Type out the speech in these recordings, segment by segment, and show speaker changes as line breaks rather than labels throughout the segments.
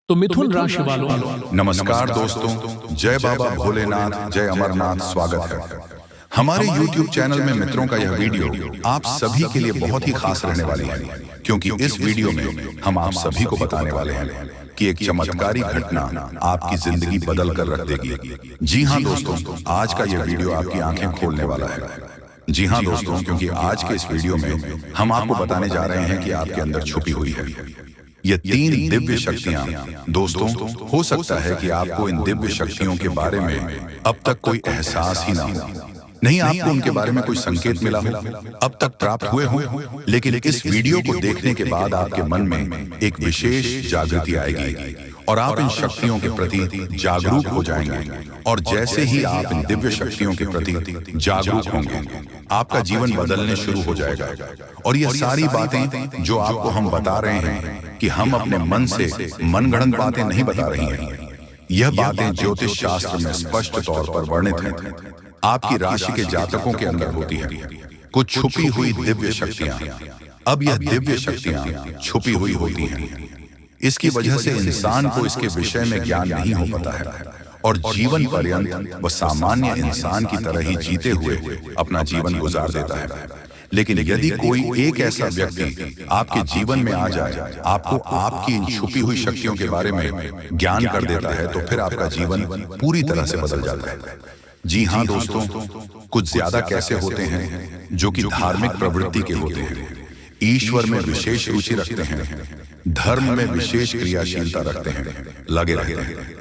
तो मिथुन राशि वालों,
नमस्कार दोस्तों, जय बाबा भोलेनाथ, जय अमरनाथ। स्वागत है हमारे YouTube चैनल में। मित्रों का यह वीडियो आप सभी के लिए बहुत ही खास रहने वाली है, क्योंकि इस वीडियो में हम आप सभी को बताने वाले हैं कि एक चमत्कारी घटना आपकी जिंदगी बदल कर रख देगी। जी हाँ दोस्तों, आज का यह वीडियो आपकी आंखें खोलने वाला है। जी हाँ दोस्तों, क्योंकि आज के इस वीडियो में हम आपको बताने जा रहे हैं कि आपके अंदर छुपी हुई है ये 3 दिव्य शक्तियां। दोस्तों, हो सकता है कि आपको इन दिव्य शक्तियों के बारे में अब तक कोई एहसास ही ना हो, नहीं आपको उनके बारे में कोई संकेत मिला हो, अब तक प्राप्त हुए हो, लेकिन इस वीडियो को देखने के बाद आपके मन में एक विशेष जागृति आएगी और आप इन शक्तियों के प्रति जागरूक हो जाएंगे। और जैसे ही आप इन दिव्य शक्तियों के प्रति जागरूक होंगे, आपका जीवन बदलने शुरू हो जाएगा। और ये सारी बातें जो आपको हम बता रहे हैं कि हम अपने मन से मनगढ़ंत बातें नहीं बता रही हैं, यह बातें ज्योतिष शास्त्र में स्पष्ट तौर पर वर्णित हैं। आपकी राशि के जातकों के अंदर होती है कुछ छुपी हुई दिव्य शक्तियां। अब यह दिव्य शक्तियां छुपी हुई होती हैं, इसकी वजह से इंसान को इसके विषय में ज्ञान नहीं हो पाता है और जीवन पर्यंत वह सामान्य इंसान की तरह ही जीते हुए अपना जीवन गुजार देता है। लेकिन यदि कोई एक ऐसा व्यक्ति आपके जीवन में आ जाए, आपको आपकी इन छुपी हुई शक्तियों के बारे में ज्ञान कर देता है, तो फिर आपका जीवन पूरी तरह से बदल जाता है। जी हाँ दोस्तों, कुछ ज्यादा कैसे होते हैं जो कि धार्मिक प्रवृत्ति के होते हैं, ईश्वर में विशेष रुचि रखते हैं, धर्म में विशेष क्रियाशीलता रखते हैं, लगे रहते हैं।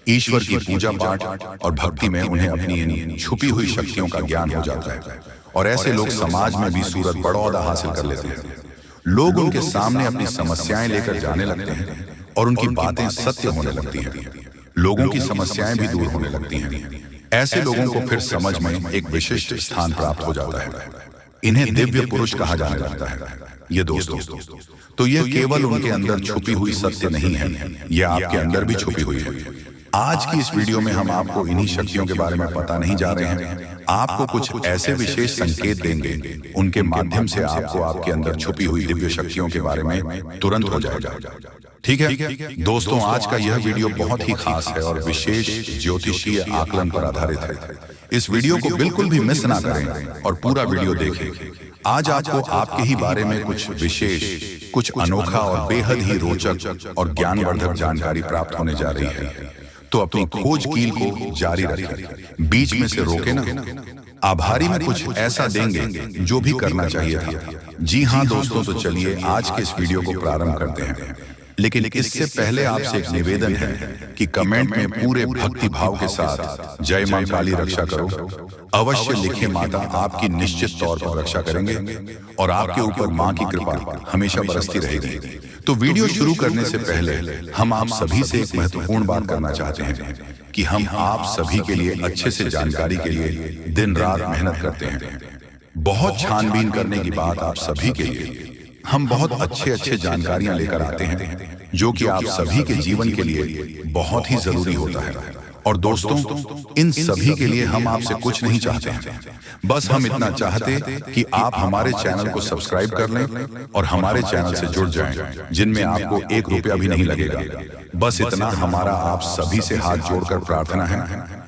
ईश्वर की पूजा पाठ और भक्ति में उन्हें अपनी इन छुपी हुई शक्तियों का ज्ञान हो जाता है और ऐसे लोग समाज में भी सूरत बड़ा ओहदा हासिल कर लेते हैं। लोग उनके सामने अपनी समस्याएं लेकर जाने लगते हैं और उनकी बातें सत्य होने लगती हैं। लोगों की समस्याएं भी दूर होने लगती हैं। ऐसे लोगों को फिर समझ में एक विशिष्ट स्थान प्राप्त हो जाता है। इन्हें दिव्य पुरुष कहा जाने लगता है। ये दोस्तों, तो यह केवल उनके अंदर छुपी हुई सत्य नहीं है, यह आपके अंदर भी छुपी हुई है। आज की इस वीडियो में हम आपको इन्हीं शक्तियों के बारे में पता नहीं जा रहे हैं, आपको कुछ ऐसे विशेष संकेत देंगे, उनके माध्यम से आपको आपके अंदर छुपी हुई दिव्य शक्तियों के बारे में तुरंत हो जाएगा। ठीक है दोस्तों, आज का यह वीडियो बहुत ही खास है और विशेष ज्योतिषीय आकलन पर आधारित है। इस वीडियो को बिल्कुल भी मिस ना करें और पूरा वीडियो देखें। आज आपको आपके ही बारे में कुछ विशेष, कुछ अनोखा और बेहद ही रोचक और ज्ञानवर्धक जानकारी प्राप्त होने जा रही है। तो अपनी खोज कील को जारी रखें, बीच में से रोके ना। आभारी में कुछ ऐसा देंगे जो भी करना चाहिए था। जी हाँ दोस्तों, तो चलिए आज के इस वीडियो को प्रारंभ करते हैं। लेकिन इससे पहले आपसे एक निवेदन है कि कमेंट में पूरे भक्ति भाव के साथ जय मां काली रक्षा करो अवश्य लिखें। माता आपकी निश्चित तौर पर रक्षा करेंगे और आपके ऊपर मां की कृपा हमेशा बरसती रहेगी। तो वीडियो शुरू करने से पहले हम आप सभी से एक महत्वपूर्ण बात करना चाहते हैं कि हम आप सभी के लिए अच्छे से जानकारी के लिए दिन रात मेहनत करते हैं। बहुत छानबीन करने की बात आप सभी के लिए हम बहुत अच्छे जानकारियां लेकर आते हैं जो कि आप सभी के जीवन के लिए बहुत ही जरूरी होता है। और दोस्तों, इन सभी के लिए हम आपसे कुछ नहीं चाहते हैं, बस हम इतना चाहते कि आप हमारे चैनल को सब्सक्राइब कर लें और हमारे चैनल से जुड़ जाएं, जिनमें आपको ₹1 भी नहीं लगेगा। बस इतना हमारा आप सभी से हाथ जोड़कर प्रार्थना है,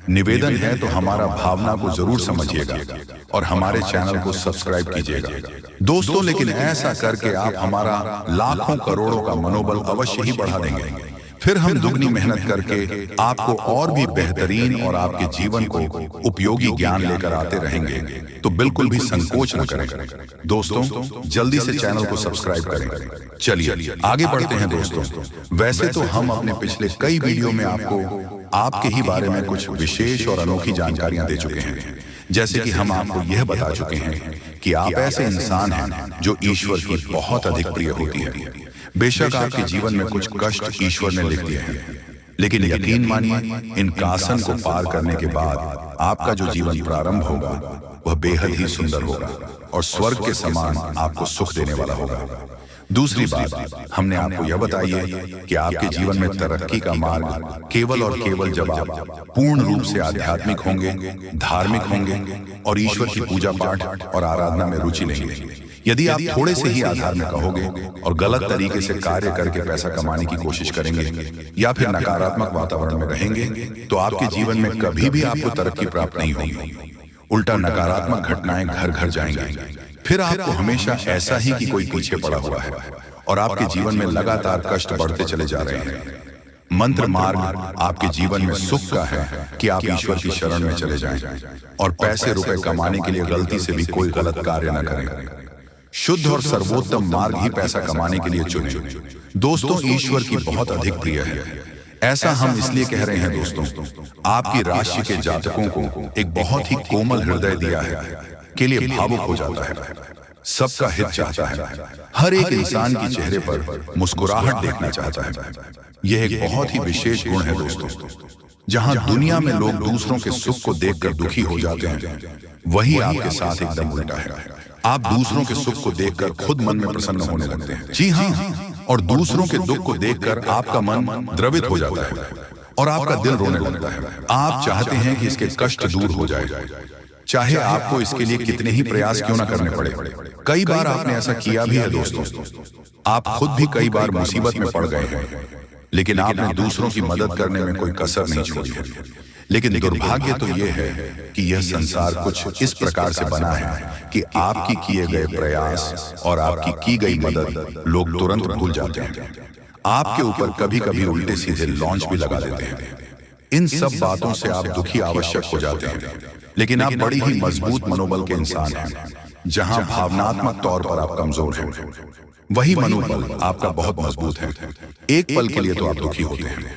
निवेदन है। तो हमारा भावना को जरूर समझिएगा और हमारे चैनल को सब्सक्राइब कीजिएगा दोस्तों। लेकिन ऐसा करके आप हमारा लाखों करोड़ों का मनोबल अवश्य ही बढ़ा देंगे। फिर हम दुगनी मेहनत करके आपको और भी बेहतरीन और आपके जीवन को उपयोगी ज्ञान लेकर आते रहेंगे। तो बिल्कुल भी संकोच न करें दोस्तों, जल्दी से चैनल को सब्सक्राइब करें। चलिए आगे बढ़ते हैं दोस्तों। वैसे तो हम अपने पिछले कई वीडियो में आपको आपके ही बारे में कुछ विशेष और अनोखी जानकारियां दे चुके हैं, जैसे कि हम आपको यह बता चुके हैं कि आप ऐसे इंसान हैं जो ईश्वर की बहुत अधिक प्रिय होती है। बेशक आपके जीवन में कुछ कष्ट ईश्वर ने लिख दिए हैं, लेकिन यकीन मानिए इन कासन को पार करने के बाद आपका जो जीवन प्रारंभ होगा वह बेहद ही सुंदर होगा और स्वर्ग के समान आपको सुख देने वाला होगा। दूसरी बात हमने आपको यह बताई है कि आपके जीवन में तरक्की का मार्ग केवल और केवल जब आप पूर्ण रूप से आध्यात्मिक होंगे, धार्मिक होंगे और ईश्वर की पूजा पाठ और आराधना में रुचि लेंगे। यदि आप थोड़े से ही आधार में कहोगे और गलत तरीके से कार्य करके पैसा कमाने की कोशिश करेंगे या फिर नकारात्मक वातावरण में रहेंगे तो आपके जीवन में कभी भी आपको तरक्की प्राप्त नहीं होगी। उल्टा नकारात्मक घटनाएं घर घर जाएंगी। फिर आपको हमेशा ऐसा ही कि कोई पीछे पड़ा हुआ है और आपके जीवन में लगातार कष्ट बढ़ते चले जा रहे हैं। मंत्र मार्ग आपके जीवन में सुख का है कि आप ईश्वर की शरण में चले जाएं और पैसे रुपए कमाने के लिए गलती से भी कोई गलत कार्य न करें। शुद्ध और सर्वोत्तम मार्ग ही पैसा कमाने के लिए चुनें। दोस्तों, ईश्वर की बहुत अधिक प्रिय है। ऐसा हम इसलिए कह रहे हैं दोस्तों, आपकी राशि के जातकों को एक बहुत ही कोमल हृदय दिया है के लिए भावुक हो जाता है, सबका हित चाहता है, हर एक इंसान के चेहरे पर मुस्कुराहट देखना चाहता है। यह एक बहुत ही विशेष गुण है दोस्तों। जहां दुनिया में लोग दूसरों के सुख को देखकर दुखी हो जाते हैं, वही आपके साथ एकदम उल्टा है। आप दूसरों के सुख को देखकर खुद मन में प्रसन्न होने लगते हैं। जी हाँ, और दूसरों के दुख को देखकर आपका मन द्रवित हो जाता है और आपका दिल रोने लगता है। आप चाहते हैं कि इसके कष्ट दूर हो जाए, चाहे आपको इसके लिए कितने ही प्रयास क्यों ना करने पड़े। कई बार आपने ऐसा किया भी है दोस्तों। आप खुद भी कई बार मुसीबत में पड़ गए हैं, लेकिन आपने दूसरों की मदद करने में कोई कसर नहीं छोड़ी है। लेकिन दुर्भाग्य तो यह है कि यह संसार कुछ इस प्रकार से बना है कि आपकी किए गए प्रयास और आपकी की गई मदद लोग तुरंत भूल जाते हैं। आपके ऊपर कभी कभी उल्टे सीधे लॉन्च भी लगा देते हैं। इन सब बातों से आप दुखी आवश्यक हो जाते हैं, लेकिन आप बड़ी ही मजबूत मनोबल के इंसान हैं। जहां भावनात्मक तौर पर आप कमजोर हैं, वही मनोबल आपका बहुत मजबूत है। एक पल के लिए तो आप दुखी होते हैं,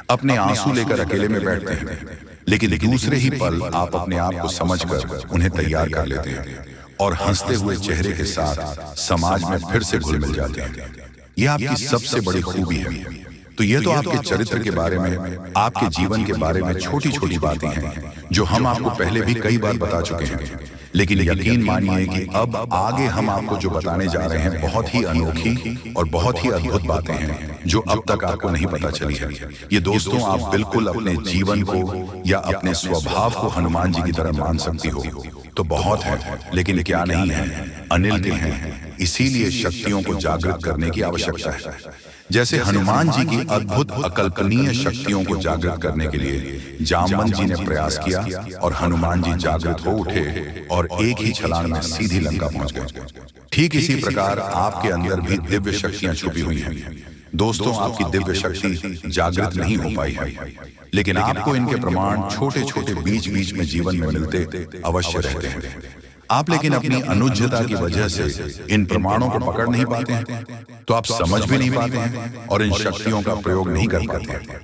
अपने आंसू लेकर अकेले में बैठते हैं, लेकिन दूसरे ही पल आप अपने आप को समझकर उन्हें तैयार कर लेते हैं और हंसते हुए चेहरे के साथ समाज में फिर से घुल मिल जाते हैं। यह आपकी सबसे बड़ी खूबी है। तो ये तो आपके चरित्र के बारे में, आपके जीवन के बारे में छोटी छोटी बातें हैं जो हम आपको पहले भी कई बार बता चुके हैं। लेकिन यकीन मानिए कि अब आगे हम आपको जो बताने जा रहे हैं बहुत ही अनोखी और बहुत ही अद्भुत बातें हैं जो अब तक आपको नहीं पता चली है। ये दोस्तों, आप बिल्कुल अपने जीवन को या अपने स्वभाव को हनुमान जी की तरह मान सकती हो तो बहुत है, लेकिन क्या नहीं है, अनिल के हैं। इसीलिए शक्तियों को जागृत करने की आवश्यकता है। जैसे हनुमान जी की अद्भुत अकल्पनीय शक्तियों को जागृत करने के लिए जामवंत जी ने प्रयास किया और हनुमान जी जागृत हो उठे और एक ही छलांग में सीधी लंका पहुंच गए। ठीक इसी प्रकार आपके अंदर भी दिव्य शक्तियां छुपी हुई हैं। दोस्तों, आपकी दिव्य शक्ति जागृत नहीं हो पाई है, लेकिन आपको इनके प्रमाण छोटे छोटे बीच बीच में जीवन में मिलते अवश्य रहते हैं। आप लेकिन अपनी अनुज्ञता की वजह से इन प्रमाणों को पकड़ नहीं पाते हैं, तो आप समझ भी नहीं पाते हैं और इन शक्तियों का प्रयोग नहीं कर पाते हैं।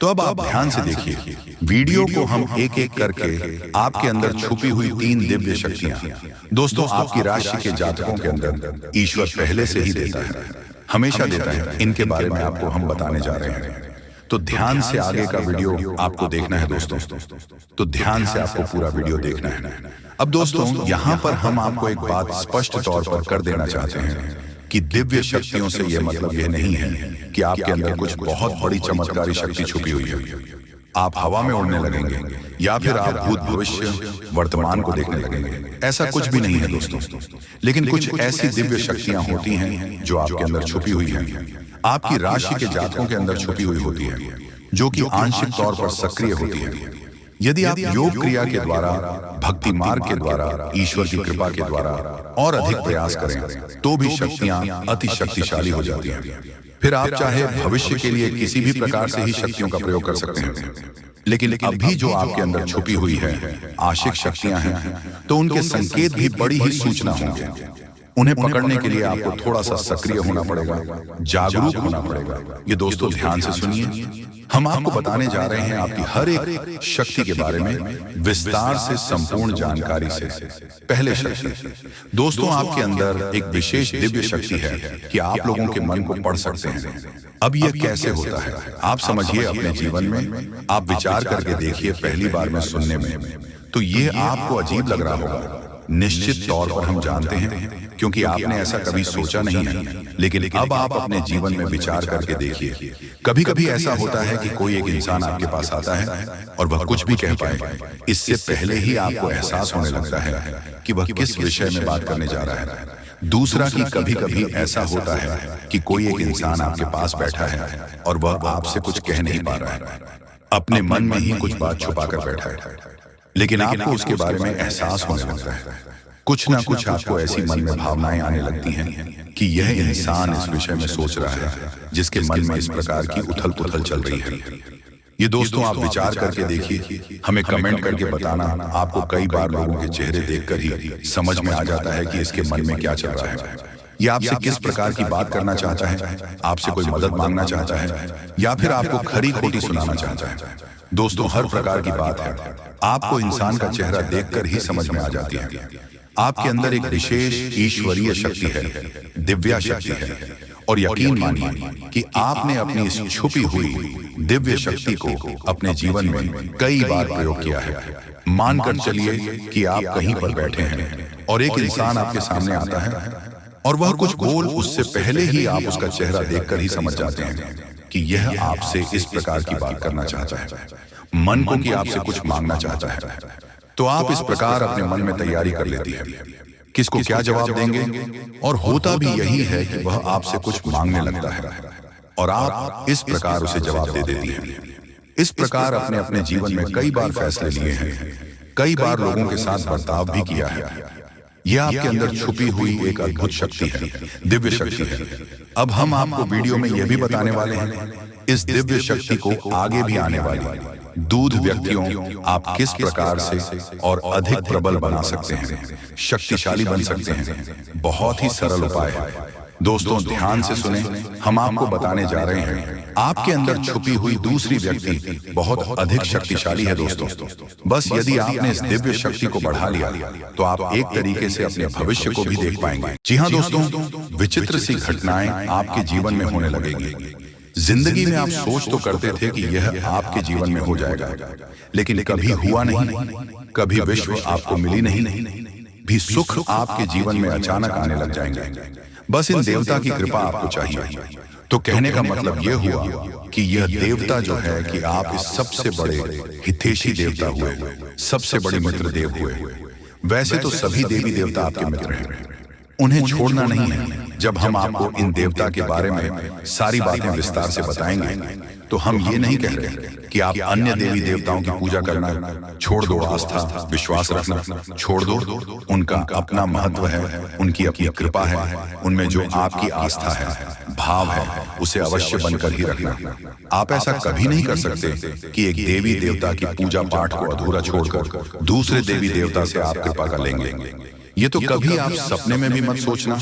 तो अब आप ध्यान से देखिए, वीडियो को हम एक एक करके आपके अंदर छुपी हुई 3 दिव्य शक्तियां दोस्तों आपकी राशि के जातकों के अंदर ईश्वर पहले से ही देता है, हमेशा देता है। इनके बारे में आपको हम बताने जा रहे हैं। तो ध्यान से आगे का वीडियो आपको देखना है दोस्तों, तो ध्यान से आपको पूरा वीडियो देखना है। अब दोस्तों, यहाँ पर हम आपको एक बात स्पष्ट तौर पर कर देना चाहते हैं कि दिव्य शक्तियों से यह मतलब यह नहीं है कि आपके अंदर कुछ बहुत बड़ी चमत्कारी शक्ति छुपी हुई है। आप हवा में उड़ने लगेंगे या फिर आप भूत भविष्य वर्तमान को देखने लगेंगे, ऐसा कुछ भी नहीं है दोस्तों। लेकिन कुछ ऐसी दिव्य शक्तियां होती हैं जो आपके अंदर छुपी हुई हैं, आपकी राशि के जातकों के अंदर छुपी हुई होती है, जो कि आंशिक तौर पर सक्रिय होती है। यदि आप योग क्रिया के द्वारा, भक्ति मार्ग के द्वारा, ईश्वर की कृपा के द्वारा और अधिक प्रयास करें तो भी शक्तियां अति शक्तिशाली हो जाती हैं। फिर आप चाहे भविष्य के लिए किसी भी प्रकार से ही शक्तियों का प्रयोग कर सकते हैं, लेकिन अभी जो आपके अंदर छुपी हुई है आशिक शक्तियां हैं, तो उनके संकेत भी बड़ी ही सूचना होंगे। उन्हें पकड़ने के लिए आपको थोड़ा सा सक्रिय होना पड़ेगा, जागरूक होना पड़ेगा। ये दोस्तों ध्यान से सुनिए, हम आपको बताने जा रहे हैं आपकी हर एक शक्ति के बारे में विस्तार से, संपूर्ण जानकारी से। पहले शक्ति दोस्तों, आपके अंदर एक विशेष दिव्य शक्ति है कि आप लोगों के मन को पढ़ सकते हैं। अब यह कैसे होता है आप समझिए अपने जीवन में, आप विचार करके देखिए। पहली बार में सुनने में तो ये आपको अजीब लग रहा होगा, निश्चित तौर पर हम जानते हैं, क्योंकि आपने ऐसा कभी सोचा नहीं है। लेकिन अब आप अपने जीवन में विचार करके देखिए। कभी कभी ऐसा होता है कि कोई एक इंसान आपके पास आता है और वह कुछ भी कह पाए, इससे पहले ही आपको एहसास होने लगता है कि वह किस विषय में बात करने जा रहा है। दूसरा कि कभी कभी ऐसा होता है कि कोई एक इंसान आपके पास बैठा है और वह आपसे कुछ कह नहीं पा रहा है, अपने मन में ही कुछ बात छुपा कर बैठा है, लेकिन आपको उसके बारे में एहसास होने लगता है। कुछ ना कुछ आपको ऐसी मन में भावनाएं आने लगती हैं कि यह इंसान इस विषय में सोच रहा है जिसके मन में इस प्रकार की उथल पुथल चल रही है। ये दोस्तों आप विचार करके देखिए, हमें कमेंट करके बताना। आपको कई बार लोगों के चेहरे देखकर ही समझ में आ जाता है कि इसके मन में क्या चल रहा है। ये आपसे किस प्रकार की बात करना चाहता है, आपसे कोई मदद मांगना चाहता है या फिर आपको खरी खोटी सुनाना चाहता है। दोस्तों हर प्रकार की बात है, आपको इंसान का चेहरा देखकर ही समझ में आ जाती है। आपके अंदर एक विशेष ईश्वरीय शक्ति है, दिव्या शक्ति है, और यकीन मानिए कि आपने अपनी इस छुपी हुई दिव्य शक्ति को अपने जीवन में कई बार प्रयोग किया है। मानकर चलिए कि आप कहीं पर बैठे हैं और एक इंसान आपके सामने आता है और वह कुछ बोल उससे पहले ही आप उसका चेहरा देखकर ही समझ जाते हैं कि यह आपसे इस प्रकार की बात करना चाहता है, मन को कि आपसे कुछ मांगना चाहता है। तो आप इस प्रकार अपने मन में तैयारी कर लेती है किसको क्या जवाब देंगे, और होता भी यही है कि वह आपसे कुछ मांगने लगता है और आप इस प्रकार उसे जवाब दे देती हैं। इस प्रकार अपने अपने जीवन में कई बार फैसले लिए हैं, कई बार लोगों के साथ बर्ताव भी किया है। यह आपके अंदर छुपी हुई एक अद्भुत शक्ति है, दिव्य शक्ति है। अब हम आपको वीडियो में यह भी बताने वाले हैं इस दिव्य शक्ति को आगे भी आने वाली दूध व्यक्तियों आप किस प्रकार से और अधिक प्रबल बना सकते हैं, शक्तिशाली बन सकते हैं। बहुत ही सरल उपाय है दोस्तों, ध्यान से सुने। हम आपको बताने जा रहे हैं आपके अंदर छुपी हुई दूसरी व्यक्ति बहुत अधिक शक्तिशाली है दोस्तों। बस यदि आपने इस दिव्य शक्ति को बढ़ा लिया तो आप एक तरीके से अपने भविष्य को भी देख पाएंगे। जी हाँ दोस्तों, विचित्र सी घटनाएं आपके जीवन में होने लगेंगी। जिंदगी में आप सोच तो करते थे कि यह आपके जीवन में हो जाएगा, लेकिन कभी हुआ नहीं। कभी विश्व आपको मिली नहीं, भी सुख आपके जीवन में अचानक आने लग जाएंगे। बस इन देवता की कृपा आपको चाहिए। तो कहने का मतलब यह हुआ कि यह देवता जो है कि आप इस सबसे बड़े हितैषी देवता हुए, सबसे बड़े मित्र देव हुए। वैसे तो सभी देवी देवता आपके मित्र हैं, उन्हें छोड़ना नहीं है। जब हम आपको इन देवता के बारे में सारी बातें विस्तार से बताएंगे तो हम ये नहीं कह रहे कि आप अन्य देवी देवताओं की पूजा करना छोड़ दो, आस्था विश्वास रखना छोड़ दो। उनका अपना महत्व है, उनकी अपनी कृपा है, उनमें जो आपकी आस्था है, भाव है, उसे अवश्य बनकर ही रखना। आप ऐसा कभी नहीं कर सकते कि एक देवी देवता की पूजा पाठ को अधूरा छोड़कर दूसरे देवी देवता से आप कृपा कर लेंगे। ये तो कभी आप सपने में भी मत सोचना।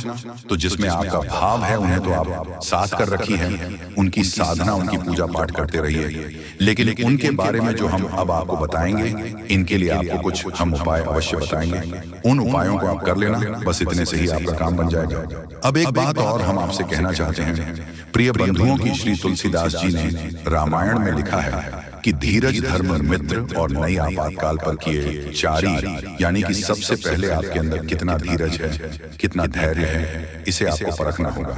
तो जिसमें आपका भाव है उन्हें तो आप साथ कर रखी है, उनकी साधना, उनकी पूजा पाठ करते रहिए। लेकिन उनके बारे में जो हम अब आपको बताएंगे, इनके लिए आपको कुछ हम उपाय अवश्य बताएंगे। उन उपायों को आप कर लेना, बस इतने से ही आपका काम बन जाएगा। अब एक बात और हम आपसे कहना चाहते हैं, प्रिय बंधुओं की श्री तुलसीदास जी ने रामायण में लिखा है कि धीरज धर्म मित्र और नई आपातकाल पर किए चारी, यानी कि सबसे पहले आपके अंदर कितना धीरज है, कितना धैर्य है, इसे आपको परखना होगा।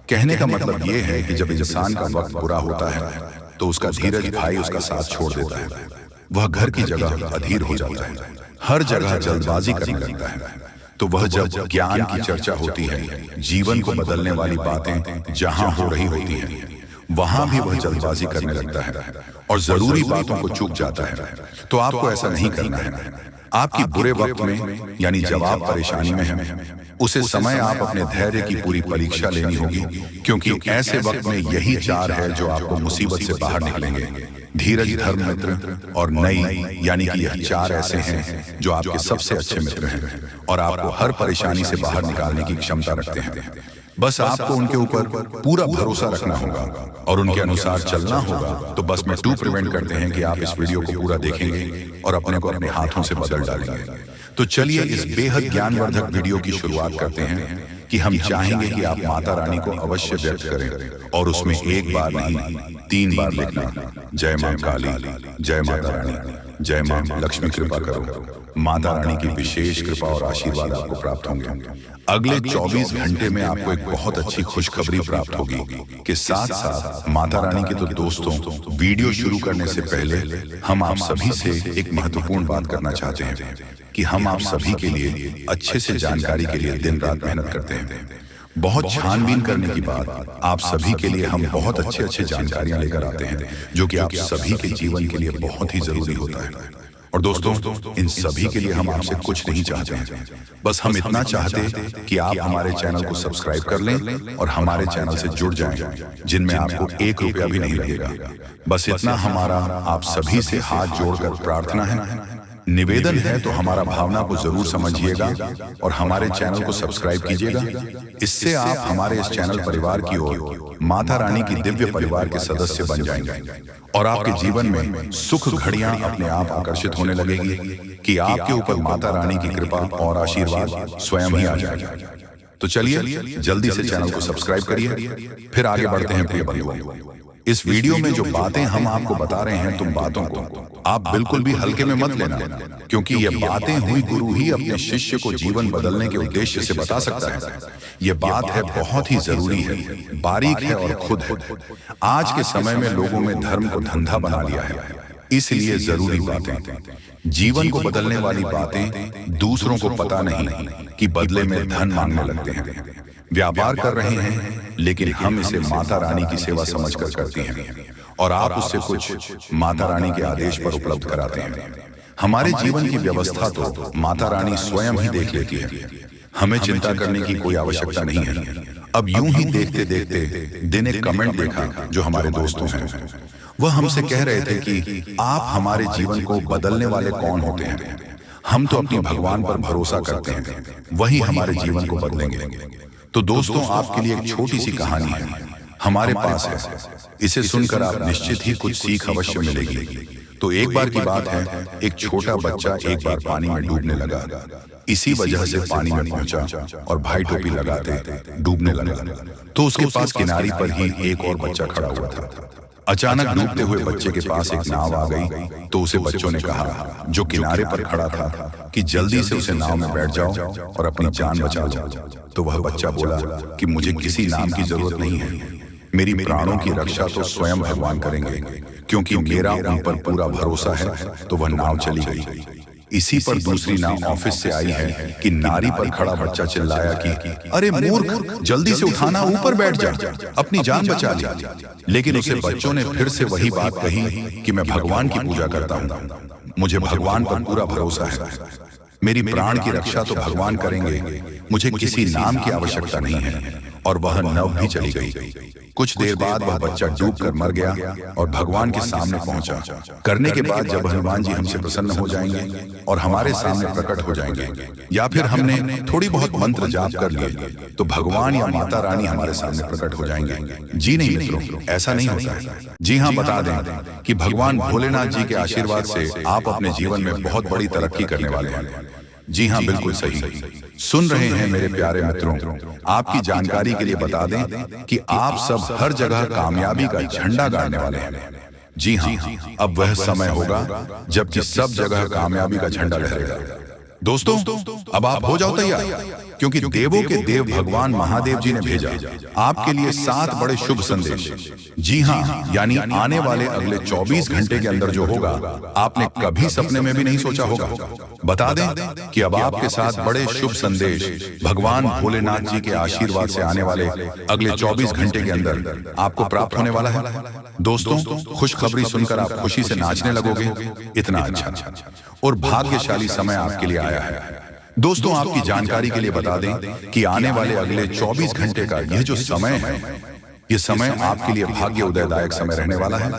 कहने का मतलब यह है कि जब इंसान का वक्त बुरा होता है तो उसका धीरज भाई उसका साथ छोड़ देता है। वह घर की जगह अधीर हो जाता है, हर जगह जल्दबाजी करने लगता है। तो वह जब ज्ञान की चर्चा होती है, जीवन को बदलने वाली बातें जहां हो रही होती हैं, वहां भी वह जल्दबाजी करने लगता है और जरूरी बातों को चूक जाता है। तो आपको ऐसा नहीं करना है। आपकी बुरे वक्त में, यानी जब आप परेशानी में हैं, उसे समय आप अपने धैर्य की पूरी परीक्षा लेनी होगी, क्योंकि ऐसे वक्त में यही चार है जो आपको मुसीबत से बाहर निकलेंगे। धीरज, धर्म, मित्र और नई, यानी कि यह चार ऐसे हैं जो आपके सबसे अच्छे मित्र हैं और आपको हर परेशानी से बाहर निकालने की क्षमता रखते हैं। बस आपको उनके ऊपर पूरा भरोसा रखना होगा और उनके अनुसार चलना होगा। तो बस में टू प्रिवेंट करते हैं कि आप इस वीडियो को पूरा देखेंगे और अपने को अपने हाथों से बदल डालेंगे। तो चलिए इस बेहद ज्ञानवर्धक वीडियो की शुरुआत करते हैं कि हम चाहेंगे कि आप माता रानी को अवश्य व्यक्त करें और उसमें एक बार नहीं 3 बार लिखना, जय मां काली, जय माता रानी, जय मां लक्ष्मी कृपा करो। माता रानी की विशेष कृपा और आशीर्वाद आपको प्राप्त होंगे। अगले 24 घंटे में आपको एक बहुत अच्छी खुशखबरी प्राप्त होगी कि साथ साथ माता रानी के। तो दोस्तों, वीडियो शुरू करने से पहले हम आप सभी से एक महत्वपूर्ण बात करना चाहते हैं कि हम आप सभी के लिए अच्छे से जानकारी के लिए दिन रात मेहनत करते हैं। बहुत छानबीन करने के बाद आप सभी के लिए हम बहुत अच्छे जानकारियां लेकर आते हैं, जो कि आप सभी के जीवन के लिए बहुत ही जरूरी होता है। और दोस्तों, इन सभी के लिए हम आपसे कुछ नहीं चाहते हैं, बस हम इतना चाहते हैं कि आप हमारे चैनल को सब्सक्राइब कर लें और हमारे चैनल से जुड़ जाएं, जिनमें आपको 1 रुपया भी नहीं लगेगा। बस इतना हमारा आप सभी से हाथ जोड़कर प्रार्थना है, निवेदन है, तो हमारा भावना को जरूर समझिएगा और हमारे चैनल को सब्सक्राइब कीजिएगा। इससे आप हमारे इस चैनल परिवार की ओर माता रानी की दिव्य परिवार के सदस्य बन जाएंगे और आपके जीवन में सुख घड़ियां अपने आप आकर्षित होने लगेगी कि आपके ऊपर माता रानी की कृपा और आशीर्वाद स्वयं ही आ जाएगा। तो चलिए जल्दी से चैनल को सब्सक्राइब करिए। फिर आगे बढ़ते हैं प्रिय बंधुओं। इस वीडियो में जो बातें हम आपको बता रहे हैं, तुम बातों को आप बिल्कुल भी हल्के में मत लेना, क्योंकि ये बातें हुई गुरु ही अपने शिष्य को जीवन बदलने के उद्देश्य से बता सकता है। ये बात है बहुत ही जरूरी है, बारीक है और खुद है। आज के समय में लोगों में धर्म को धंधा बना लिया है, इसलिए जरूरी बातें, जीवन को बदलने वाली बातें दूसरों को पता नहीं कि बदले में धन मांगने लगते हैं। व्यापार कर रहे हैं, लेकिन हम इसे माता रानी की सेवा समझकर करते हैं और आप उससे कुछ माता रानी के आदेश पर उपलब्ध कराते हैं। हमारे जीवन की व्यवस्था तो माता रानी स्वयं ही देख लेती है, हमें चिंता करने की कोई आवश्यकता नहीं है। अब यूं ही देखते देखते दिन एक कमेंट देखा जो हमारे दोस्तों हैं, वह हमसे कह रहे थे कि आप हमारे जीवन को बदलने वाले कौन होते हैं? हम तो अपनी भगवान पर भरोसा करते हैं, वही हमारे जीवन को बदलेंगे। तो दोस्तों, आपके लिए एक छोटी सी कहानी है, हमारे पास है। इसे सुनकर आप निश्चित ही कुछ सीख अवश्य मिलेगी। तो एक बार की बात है, एक छोटा बच्चा एक बार पानी में डूबने लगा। इसी वजह से पानी में पहुंचा और भाई टोपी लगाते डूबने लगा। तो उसके पास किनारे पर ही एक और बच्चा खड़ा हुआ था। अचानक डूबते हुए बच्चे के पास एक नाव आ गई, तो उसे बच्चों ने कहा, जो किनारे पर खड़ा था, कि जल्दी से उसे नाव में बैठ जाओ और अपनी जान बचा लो। तो वह बच्चा बोला कि मुझे किसी नाम की जरूरत नहीं है, मेरी प्राणों की रक्षा तो स्वयं भगवान करेंगे, क्योंकि मेरा उन पर पूरा भरोसा है। तो वह नाव चली गई। इसी पर दूसरी नाव ऑफिस से आई है कि नारी पर खड़ा बच्चा चिल्लाया कि अरे मूर्ख, जल्दी से उठाना, ऊपर बैठ जा, अपनी जान बचा ली। लेकिन उसे बच्चों ने फिर से वही बात कही कि मैं भगवान की पूजा करता हूँ, मुझे भगवान पर पूरा भरोसा है, मेरी प्राण की रक्षा तो भगवान करेंगे, मुझे किसी नाम की आवश्यकता नहीं है। और वह नाव भी चली गई। कुछ देर बाद वह बच्चा डूबकर मर गया और भगवान के सामने पहुंचा। करने के बाद जब हनुमान जी हमसे प्रसन्न हो जाएंगे और हमारे सामने प्रकट हो जाएंगे, या फिर हमने थोड़ी बहुत मंत्र जाप कर लिए, तो भगवान या माता रानी हमारे सामने प्रकट हो जाएंगे। जी नहीं मित्रों, ऐसा नहीं होता है। जी हाँ, बता दें कि भगवान भोलेनाथ जी के आशीर्वाद से आप अपने जीवन में बहुत बड़ी तरक्की करने वाले हैं। जी हाँ, बिल्कुल सही सुन रहे हैं मेरे प्यारे मित्रों। आपकी जानकारी के लिए बता दें कि आप सब हर जगह कामयाबी का झंडा गाड़ने वाले हैं। जी हाँ, अब वह समय होगा जबकि सब जगह कामयाबी का झंडा लहरेगा। दोस्तों, अब आप हो जाओ तैयार, क्योंकि देवों के देव भगवान महादेव जी ने भेजा आपके लिए 7 बड़े शुभ संदेश। जी हाँ, यानी आने वाले अगले 24 घंटे के अंदर जो होगा, आपने कभी सपने में भी नहीं सोचा होगा। बता दें कि अब आपके साथ बड़े शुभ संदेश भगवान भोलेनाथ जी के आशीर्वाद से आने वाले अगले 24 घंटे के अंदर आपको प्राप्त होने वाला है। दोस्तों, खुशखबरी सुनकर आप खुशी से नाचने लगोगे। इतना अच्छा और भाग्यशाली समय आपके लिए आया है। दोस्तों, आपकी जानकारी के लिए बता दें कि आने वाले अगले 24 घंटे का यह जो समय है, यह समय आपके लिए भाग्य उदयदायक समय रहने वाला है।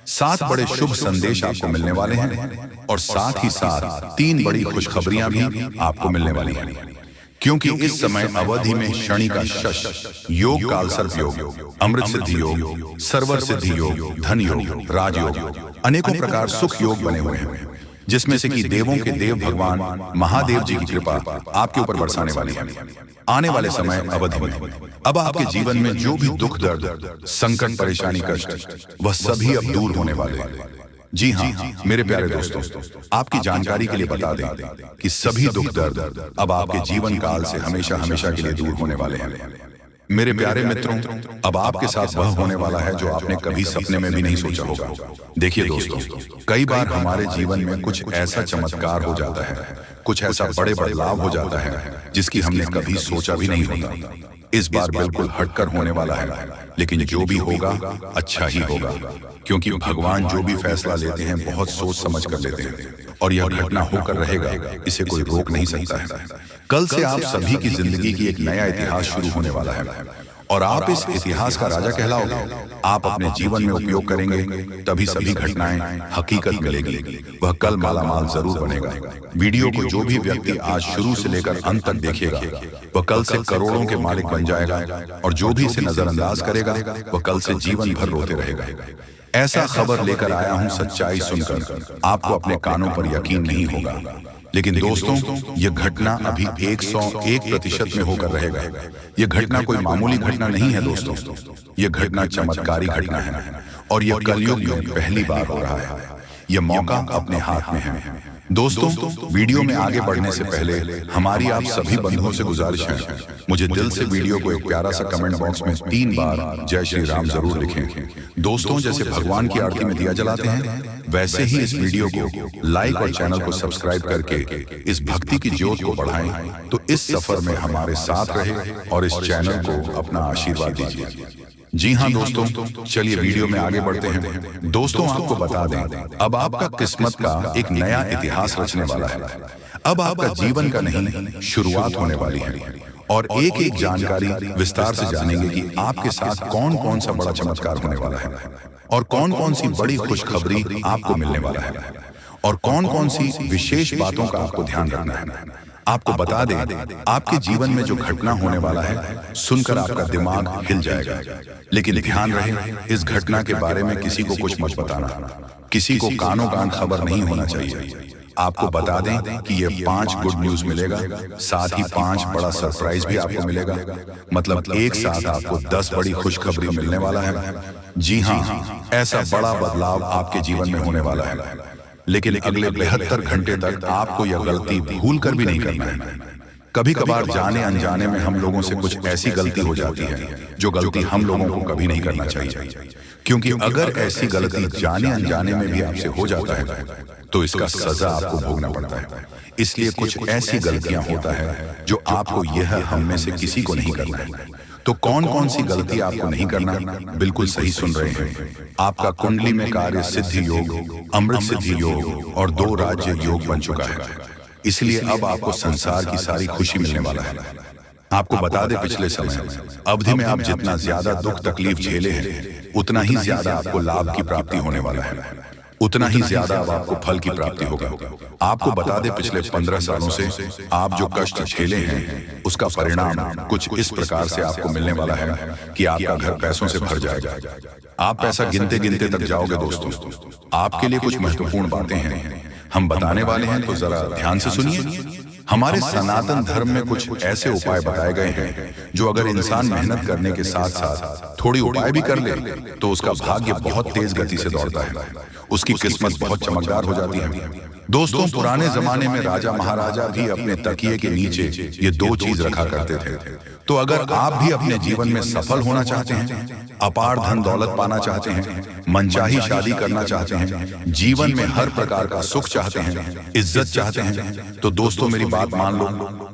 7 बड़े शुभ संदेश आपको मिलने वाले हैं और साथ ही साथ 3 बड़ी खुशखबरियां भी आपको मिलने वाली हैं, क्योंकि इस समय अवधि में शनि का शश योग, काल सर्प योग, अमृत सिद्धि योग, सर्वर सिद्धि योग, धन योग, राजयोग, अनेकों प्रकार सुख योग बने हुए हैं, जिसमें से कि देवों के देव भगवान महादेव जी की कृपा आपके ऊपर बरसाने वाली है। आने वाले समय अवधि में अब आपके जीवन में जो भी दुख दर्द, संकट, परेशानी, कष्ट, वह सभी अब दूर होने वाले हैं। जी हाँ मेरे प्यारे दोस्तों, आपकी जानकारी के लिए बता दें कि सभी दुख दर्द अब आपके जीवन काल से हमेशा हमेशा के लिए दूर होने वाले हैं। मेरे प्यारे मित्रों, अब आपके साथ वह होने वाला है जो आपने कभी सपने में भी नहीं सोचा होगा। देखिए दोस्तों, कई बार हमारे जीवन में कुछ ऐसा चमत्कार हो जाता है, कुछ ऐसा बड़े बदलाव हो जाता है जिसकी हमने कभी सोचा भी नहीं होता। इस बार बिल्कुल हटकर होने वाला है, लेकिन जो भी होगा अच्छा ही होगा, क्योंकि भगवान जो भी फैसला लेते हैं बहुत सोच समझ कर लेते हैं और यह घटना होकर रहेगा, इसे कोई रोक नहीं सकता है। कल से आप सभी की जिंदगी की एक नया इतिहास शुरू होने वाला है और आप इस इतिहास का राजा कहलाओगे। आप अपने जीवन में उपयोग करेंगे तभी सभी घटनाएं हकीकत मिलेगी। वह कल मालामाल जरूर बनेगा। वीडियो को जो भी व्यक्ति आज शुरू से लेकर अंत तक देखेगा वह कल से करोड़ों के मालिक बन जाएगा और जो भी इसे नजरअंदाज करेगा वह कल से जीवन भर रोते रहेगा। ऐसा खबर लेकर आया हूं, सच्चाई सुनकर आपको अपने कानों पर यकीन नहीं होगा, लेकिन दोस्तों यह घटना अभी 101% में होकर रहेगा। यह घटना कोई मामूली घटना नहीं है दोस्तों, यह घटना चमत्कारी घटना है और यह कलयुग में पहली बार हो रहा है। यह मौका अपने हाथ में है। दोस्तों वीडियो में आगे बढ़ने से पहले हमारी आप सभी बंधुओं से गुजारिश है, मुझे दिल से वीडियो को एक प्यारा सा कमेंट बॉक्स में 3 बार जय श्री राम जरूर लिखें। दोस्तों जैसे भगवान की आरती में दिया जलाते हैं वैसे ही इस वीडियो को लाइक और चैनल को सब्सक्राइब करके इस भक्ति की ज्योत को बढ़ाएं, तो इस सफर में हमारे साथ रहे और इस चैनल को अपना आशीर्वाद दीजिए। जी हाँ दोस्तों, चलिए वीडियो में आगे बढ़ते हैं। दोस्तों आपको बता दें, अब आपका किस्मत का एक नया इतिहास रचने वाला है। अब आपका जीवन का नहीं शुरुआत होने वाली है और एक एक जानकारी विस्तार से जानेंगे कि आपके साथ कौन कौन सा बड़ा चमत्कार होने वाला है और कौन कौन सी बड़ी खुशखबरी आपको मिलने वाला है और कौन कौन सी विशेष बातों का आपको ध्यान रखना है। आपको बता दें, आपके जीवन में जो घटना होने वाला है सुनकर आपका दिमाग हिल जाएगा, लेकिन ध्यान रहे इस घटना के बारे में किसी को कुछ मत बताना, किसी को कानों कान खबर नहीं होना चाहिए। आपको बता दें कि ये 5 गुड न्यूज मिलेगा, साथ ही 5 बड़ा सरप्राइज भी आपको मिलेगा। मतलब एक साथ आपको 10 बड़ी खुशखबरी मिलने वाला है। जी हाँ, ऐसा बड़ा बदलाव आपके जीवन में होने वाला है, लेकिन अगले 72 घंटे तक आपको यह गलती भूल कर भी नहीं करना है। कभी कभार जाने अनजाने में हम लोगों से कुछ ऐसी गलती हो जाती है जो गलती हम लोगों को कभी नहीं करना चाहिए, क्योंकि अगर ऐसी गलती जाने अनजाने में भी आपसे हो जाता है तो इसका सजा आपको भोगना पड़ता है। इसलिए कुछ ऐसी गलतियां होता है जो आपको यह हम में से किसी को नहीं करना है। तो कौन कौन सी गलती आपको नहीं करना, बिल्कुल सही सुन रहे हैं। आपका कुंडली में कार्य सिद्धि योग, अमृत सिद्धि योग और 2 राज्य योग बन चुका है, इसलिए अब आपको संसार की सारी खुशी मिलने वाला है। आपको बता दें, पिछले समय अवधि में आप जितना ज्यादा दुख तकलीफ झेले हैं उतना ही ज्यादा आपको लाभ की प्राप्ति होने वाला है, उतना ही ज्यादा अब आपको फल की प्राप्ति होगा। आपको बता दें, पिछले 15 सालों से आप जो कष्ट झेले हैं उसका परिणाम कुछ इस प्रकार से आपको मिलने वाला है कि आपका घर पैसों से भर जाएगा। आप पैसा गिनते गिनते तक जाओगे। दोस्तों आपके लिए कुछ महत्वपूर्ण बातें हैं, हम बताने वाले हैं, तो जरा ध्यान से सुनिए। हमारे सनातन धर्म में कुछ ऐसे उपाय बताए गए हैं जो अगर इंसान मेहनत करने के साथ साथ थोड़ी उपाय भी कर ले तो उसका भाग्य बहुत तेज गति से दौड़ता है, उसकी किस्मत बहुत चमकदार हो जाती है। दोस्तों पुराने जमाने में राजा महाराजा भी अपने तकिए के नीचे ये 2 चीज रखा करते थे। तो अगर आप भी अपने जीवन में सफल होना चाहते हैं, अपार धन दौलत पाना चाहते हैं, मनचाही शादी करना चाहते हैं, जीवन में हर प्रकार का सुख चाहते हैं, इज्जत चाहते हैं, तो दोस्तों मेरी बात मान लो,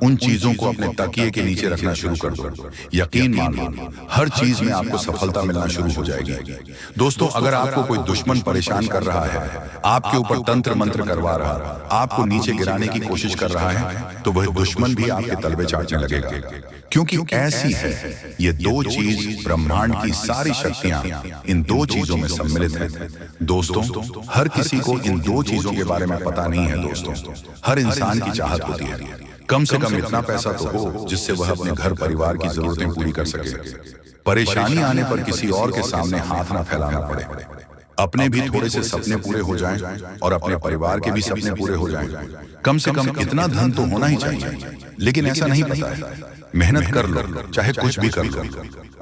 उन चीजों को अपने तकिए के नीचे रखना शुरू कर दो। यकीन मान लो हर चीज में आपको सफलता मिलना शुरू हो जाएगी। दोस्तों अगर आपको कोई दुश्मन परेशान कर रहा है, आपके ऊपर तंत्र मंत्र करवा रहा है, आपको नीचे गिराने की कोशिश कर रहा है, तो वह दुश्मन भी आपके तलवे चाटने लगेगा, क्योंकि ऐसी है ये 2 चीज, ब्रह्मांड की सारी शक्तियां इन 2 चीजों में सम्मिलित है। दोस्तों हर किसी को इन 2 चीजों के बारे में पता नहीं है। दोस्तों हर इंसान की चाहत होती है कम से कम इतना पैसा तो हो जिससे वह अपने घर परिवार की जरूरतें पूरी कर सके, परेशानी आने पर किसी और के सामने हाथ ना फैलाना पड़े, अपने भी थोड़े से सपने पूरे हो जाएं और अपने परिवार के भी सपने पूरे हो जाएं। कम से कम इतना धन तो होना ही चाहिए, लेकिन ऐसा नहीं पता है। मेहनत कर लो, चाहे कुछ भी कर लो,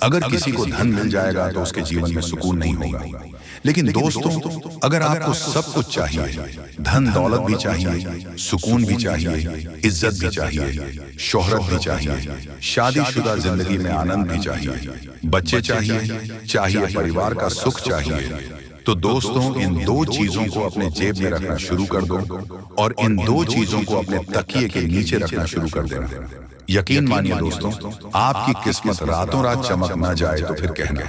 अगर किसी को धन मिल जाएगा तो उसके जीवन में सुकून नहीं होगा। लेकिन दोस्तों अगर आपको सब कुछ चाहिए, धन दौलत भी चाहिए, सुकून भी चाहिए, इज्जत भी चाहिए, शोहरत भी चाहिए, शादीशुदा जिंदगी में आनंद भी चाहिए, बच्चे चाहिए, चाहिए परिवार का सुख चाहिए, तो दोस्तों इन दो चीजों को अपने जेब में रखना शुरू कर दो और इन दो चीजों को अपने तकिए के नीचे रखना शुरू कर देना। यकीन मानिए दोस्तों, आपकी किस्मत रातों रात चमक न जाए तो फिर कहना।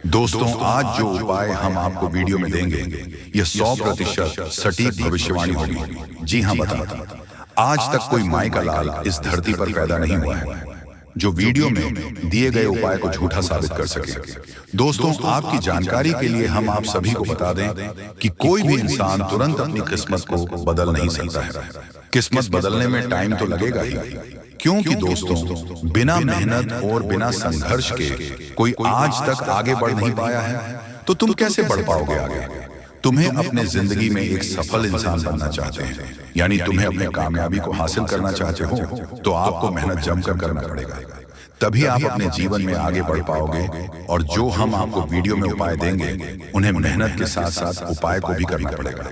दोस्तों आज जो उपाय हम आपको वीडियो में देंगे यह 100% सटीक भविष्यवाणी होगी। जी हाँ, बता आज तक कोई माई का लाल इस धरती पर पैदा नहीं हुआ है जो वीडियो में दिए गए उपाय को झूठा साबित कर सके। दोस्तों आपकी जानकारी के लिए हम आप सभी को बता दें कि कोई भी इंसान तुरंत अपनी किस्मत को बदल नहीं सकता है। किस्मत बदलने में टाइम तो लगेगा ही, क्योंकि दोस्तों बिना मेहनत और बिना संघर्ष के कोई आज तक आगे बढ़ नहीं पाया है, तो तुम कैसे बढ़ पाओगे आगे? तुम्हें अपने जिंदगी में एक सफल इंसान बनना चाहते हैं, यानी तुम्हें अपने कामयाबी को हासिल करना चाहते हो, तो आपको मेहनत जमकर करना पड़ेगा। तभी आप अपने जीवन में आगे बढ़ पाओगे। और जो हम आपको वीडियो में उपाय देंगे उन्हें मेहनत के साथ साथ उपाय को भी करना पड़ेगा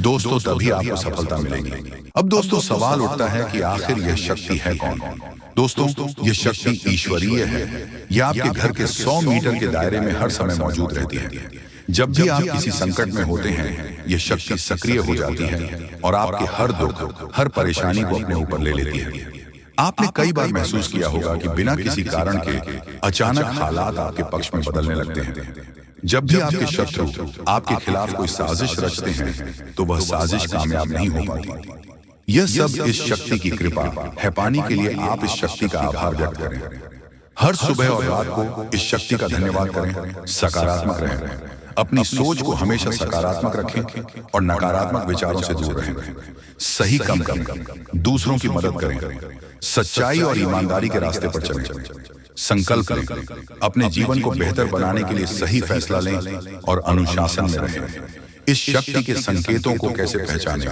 दोस्तों, तभी आपको सफलता मिलेगी। अब दोस्तों सवाल उठता है कि आखिर यह शक्ति है कौन? दोस्तों यह शक्ति ईश्वरीय है। यह आपके घर के 100 मीटर के दायरे में हर समय मौजूद रहती है। जब भी आप किसी संकट में होते हैं यह शक्ति सक्रिय हो जाती है और आपके हर दुख हर परेशानी को अपने ऊपर ले लेती है। आपने कई बार महसूस किया होगा कि बिना किसी कारण के अचानक हालात आपके पक्ष में बदलने लगते हैं। जब भी आपके शत्रु आपके खिलाफ कोई साजिश रचते हैं तो वह साजिश कामयाब नहीं हो पाती। यह सब इस शक्ति की कृपा है। पाने के लिए आप इस शक्ति का आभार व्यक्त करें। हर सुबह और रात को इस शक्ति का धन्यवाद करें। सकारात्मक रहें, अपनी सोच को हमेशा सकारात्मक रखें और नकारात्मक विचारों से दूर रहें। सही काम करें, दूसरों की मदद करें, सच्चाई और ईमानदारी के रास्ते पर चलें। संकल्प लें, अपने जीवन को बेहतर बनाने के लिए सही फैसला लें और अनुशासन में रहें। इस शक्ति के संकेतों को कैसे पहचानें?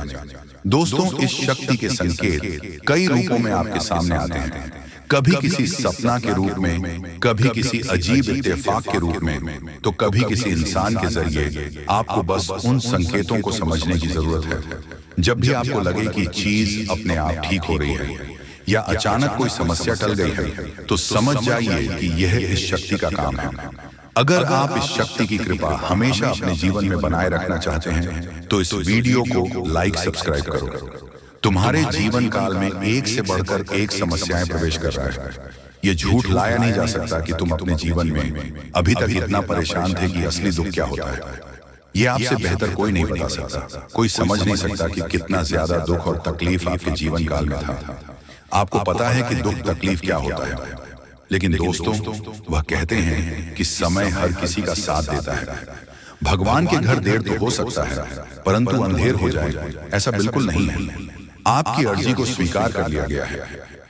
दोस्तों इस शक्ति के संकेत कई रूपों में आपके सामने आते हैं। कभी किसी सपना के रूप में, कभी किसी अजीब इत्तेफाक के रूप में, तो कभी किसी इंसान के जरिए। आपको बस उन संकेतों को समझने की जरूरत है। जब भी आपको लगे कि चीज अपने आप ठीक हो रही है या अचानक कोई समस्या टल गई है, तो समझ जाइए कि यह इस शक्ति का काम है। अगर आप इस शक्ति की कृपा हमेशा अपने जीवन में बनाए रखना चाहते हैं तो इस वीडियो को लाइक सब्सक्राइब करो। तुम्हारे जीवन काल में एक से बढ़कर एक समस्याएं प्रवेश कर रहा है। यह झूठ लाया नहीं जा सकता कि तुम अपने जीवन में अभी तक इतना परेशान थे कि असली दुख क्या होता है। यह आपसे बेहतर कोई नहीं बता सकता। कोई समझ नहीं सकता कि कितना ज्यादा दुख और तकलीफ आपके जीवन काल में था। आपको पता है कि दुख तकलीफ क्या होता है, लेकिन दोस्तों वह कहते हैं कि समय हर किसी का साथ देता है। भगवान के घर देर तो हो सकता है, परंतु अंधेर हो जाए ऐसा बिल्कुल नहीं है। आपकी अर्जी को स्वीकार कर लिया गया है।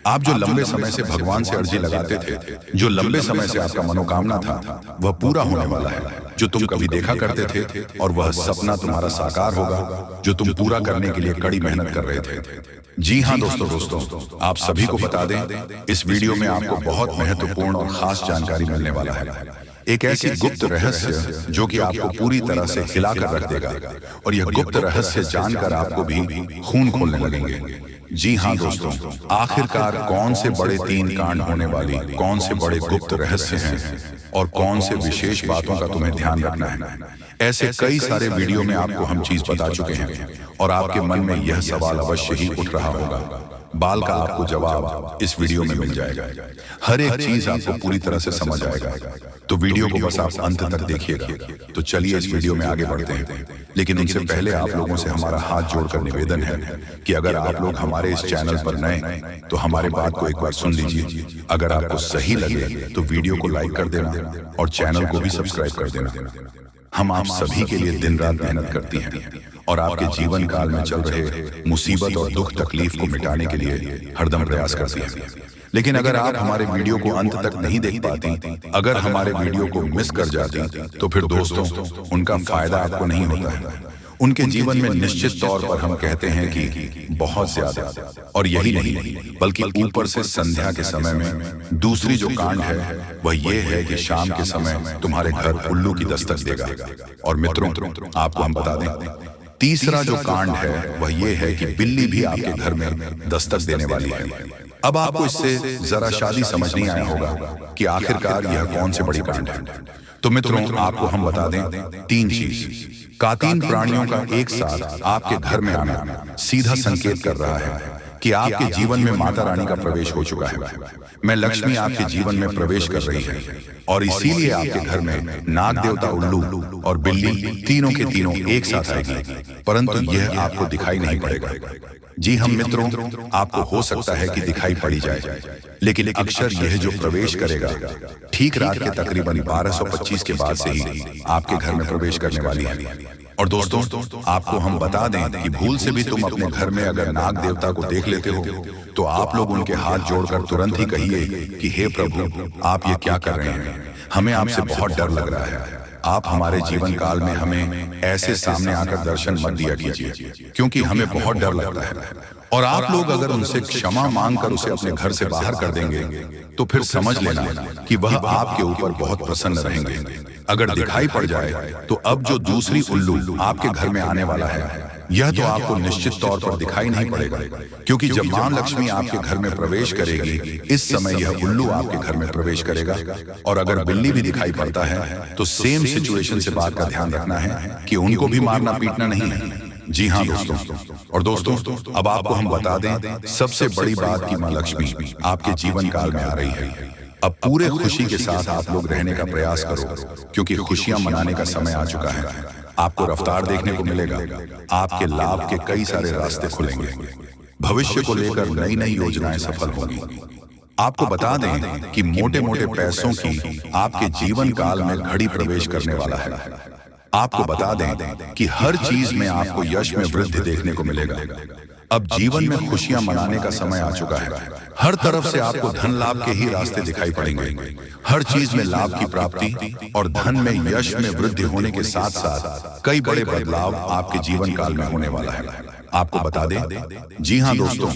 आप जो लंबे समय से भगवान से अर्जी लगाते थे, जो लंबे समय से आपका मनोकामना था, वह पूरा होने वाला है। जो तुम कभी देखा करते थे, और वह सपना तुम्हारा साकार होगा जो तुम पूरा करने के लिए कड़ी मेहनत कर रहे थे। जी हाँ दोस्तों आप सभी को बता दें, इस वीडियो में आपको बहुत महत्वपूर्ण और खास जानकारी मिलने वाला है। एक ऐसी गुप्त रहस्य जो कि आपको पूरी तरह से हिलाकर रख देगा, और यह गुप्त रहस्य जानकर आपको भी खून खोलने लगेंगे। जी हाँ दोस्तों, आखिरकार कौन से बड़े 3 कांड होने वाली, कौन से बड़े गुप्त रहस्य हैं और कौन से विशेष बातों का तुम्हें ध्यान रखना है। ऐसे कई सारे वीडियो में आपको हम चीज बता चुके हैं और आपके मन में यह सवाल अवश्य ही उठ रहा होगा। बाल का आपको जवाब इस वीडियो में मिल जाएगा। हर एक चीज आपको पूरी तरह से समझ आएगा। तो वीडियो को बस आप अंत तक देखिएगा। तो चलिए इस वीडियो में आगे बढ़ते हैं, लेकिन उनसे पहले आप लोगों से हमारा हाथ जोड़कर निवेदन है कि अगर आप लोग हमारे इस चैनल पर नए तो हमारे बात को एक बार सुन लीजिए। अगर आपको सही लगे तो वीडियो को लाइक कर देना और चैनल को भी सब्सक्राइब कर देना। हम आप सभी के लिए दिन रात मेहनत करती हैं और आपके जीवन काल में चल रहे मुसीबत और दुख तकलीफ को मिटाने के लिए हरदम प्रयास करती हैं। लेकिन अगर आप हमारे वीडियो को अंत तक नहीं देख पाती, अगर हमारे वीडियो को मिस कर जाती, तो फिर दोस्तों उनका फायदा आपको नहीं होता है। उनके जीवन में निश्चित तौर पर हम कहते हैं कि बहुत ज्यादा, और यही नहीं बल्कि ऊपर से संध्या के समय में दूसरी जो कांड है वह ये है कि शाम के समय तुम्हारे घर उल्लू की दस्तक देगा। और मित्रों आपको हम बता दें, तीसरा जो कांड है वह ये है कि बिल्ली भी आपके घर में दस्तक देने वाली है। अब आपको इससे जरा शादी समझ नहीं आया होगा कि आखिरकार यह कौन से बड़ी कांड है। तो मित्रों, आपको हम बता दें 3 चीज। कातीन प्राणियों का एक साथ आपके घर में आना सीधा संकेत कर रहा है कि आपके जीवन में माता रानी का प्रवेश हो चुका है। मैं लक्ष्मी आपके जीवन में प्रवेश कर रही है और इसीलिए आपके घर में नाग देवता, उल्लू और बिल्ली तीनों के तीनों एक साथ आएगी, परंतु यह आपको दिखाई नहीं पड़ेगा। जी हम मित्रों, आपको हो सकता है कि दिखाई पड़ी जाए, लेकिन अक्सर यह जो प्रवेश करेगा ठीक रात के तकरीबन 12:25 के बाद से ही आपके घर में प्रवेश करने वाली है। और दोस्तों, आपको हम बता दें कि भूल से भी तुम अपने घर में अगर नाग देवता को देख लेते हो तो आप लोग उनके हाथ जोड़कर तुरंत ही कहिए कि हे प्रभु, आप ये क्या कर रहे हैं, हमें आपसे बहुत डर लग रहा है। आप हमारे जीवन काल में हमें ऐसे सामने आकर दर्शन मत दिया कीजिए, क्योंकि हमें बहुत डर लगता है। और आप लोग अगर उनसे क्षमा मांगकर उसे अपने घर से बाहर कर देंगे तो फिर समझ लेना कि वह आपके ऊपर बहुत प्रसन्न रहेंगे। अगर दिखाई पड़ जाए तो अब जो दूसरी उल्लू आपके घर में आने वाला है, यह तो आपको निश्चित तौर पर दिखाई नहीं पड़ेगा, क्योंकि जब मां लक्ष्मी आपके घर में प्रवेश करेगी, इस समय यह उल्लू आपके घर में प्रवेश करेगा। और अगर बिल्ली भी दिखाई पड़ता है तो सेम सिचुएशन से बात का ध्यान रखना है कि उनको भी मारना पीटना नहीं है। जी हाँ दोस्तों, और दोस्तों अब आपको हम बता दें सबसे बड़ी बात कि मां लक्ष्मी आपके जीवन काल में आ रही है। अब पूरे खुशी के साथ आप लोग रहने का प्रयास करो, क्योंकि खुशियां मनाने का समय आ चुका है। आपको रफ्तार देखने को मिलेगा, आपके लाभ के कई सारे रास्ते खुलेंगे, भविष्य को लेकर नई नई योजनाएं सफल होंगी। आपको बता दें कि मोटे मोटे पैसों की आपके जीवन काल में घड़ी प्रवेश करने वाला है। आपको बता दें कि हर चीज में आपको यश में वृद्धि देखने को मिलेगा। अब जीवन में खुशियां मनाने का समय आ चुका है। हर तरफ से आपको धन लाभ के ही रास्ते दिखाई पड़ेंगे। हर चीज में लाभ की प्राप्ति और धन में यश में वृद्धि होने के साथ साथ कई बड़े बदलाव आपके जीवन काल में होने वाला है। आपको बता दें, जी हाँ दोस्तों,